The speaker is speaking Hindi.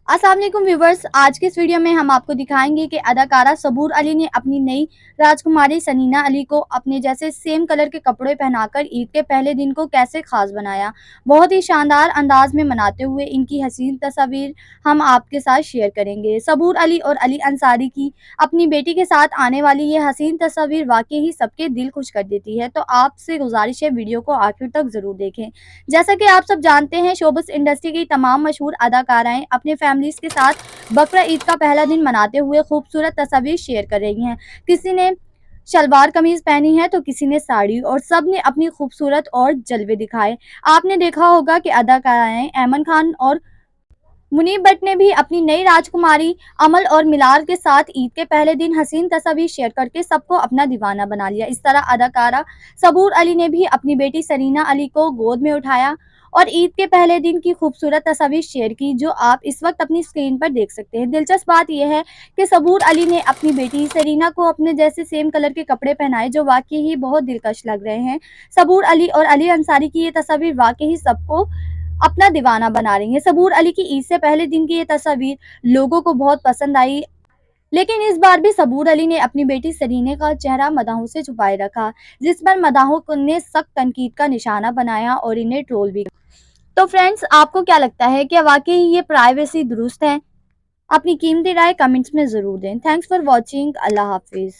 अस्सलाम वालेकुम व्यूवर्स, आज के इस वीडियो में हम आपको दिखाएंगे कि अदाकारा सबूर अली ने अपनी नई राजकुमारी सनीना अली को अपने जैसे सेम कलर के कपड़े पहनाकर ईद के पहले दिन को कैसे खास बनाया। बहुत ही शानदार अंदाज में मनाते हुए इनकी हसीन तस्वीर हम आपके साथ शेयर करेंगे। सबूर अली और अली अंसारी की अपनी बेटी के साथ आने वाली ये हसीन तस्वीर वाकई ही सबके दिल खुश कर देती है, तो आपसे गुजारिश है वीडियो को आखिर तक जरूर देखें। जैसा कि आप सब जानते हैं, शोबिस इंडस्ट्री की तमाम मशहूर अदाकाराएं अपने फैमिलीज के साथ बकरा ईद का पहला दिन मनाते हुए खूबसूरत तस्वीर शेयर कर रही हैं। किसी ने शलवार कमीज पहनी है तो किसी ने साड़ी, और सब ने अपनी खूबसूरत और जलवे दिखाए। आपने देखा होगा कि अदाकाराएं ऐमन खान और मुनीब भट्ट ने भी अपनी नई राजकुमारी अमल और मिलार के साथ ईद के पहले दिन हसीन तस्वीर शेयर करके सबको अपना दीवाना बना लिया। इस तरह अदाकारा सबूर अली ने भी अपनी बेटी सरीना अली को गोद में उठाया और ईद के पहले दिन की खूबसूरत तस्वीर शेयर की, जो आप इस वक्त अपनी स्क्रीन पर देख सकते हैं। दिलचस्प बात यह है कि सबूर अली ने अपनी बेटी सरीना को अपने जैसे सेम कलर के कपड़े पहनाए, जो वाकई ही बहुत दिलकश लग रहे हैं। सबूर अली और अली अंसारी की ये तस्वीर वाकई ही सबको अपना दीवाना बना रही हैं। सबूर अली की ईद से पहले दिन की ये तस्वीर लोगों को बहुत पसंद आई, लेकिन इस बार भी सबूर अली ने अपनी बेटी सरीने का चेहरा मदाहों से छुपाए रखा, जिस पर मदाहों ने सख्त तनकीद का निशाना बनाया और इन्हें ट्रोल भी। तो फ्रेंड्स, आपको क्या लगता है, क्या वाकई ये प्राइवेसी दुरुस्त है? अपनी कीमती राय कमेंट्स में जरूर दें। Thanks for watching. Allah Hafiz.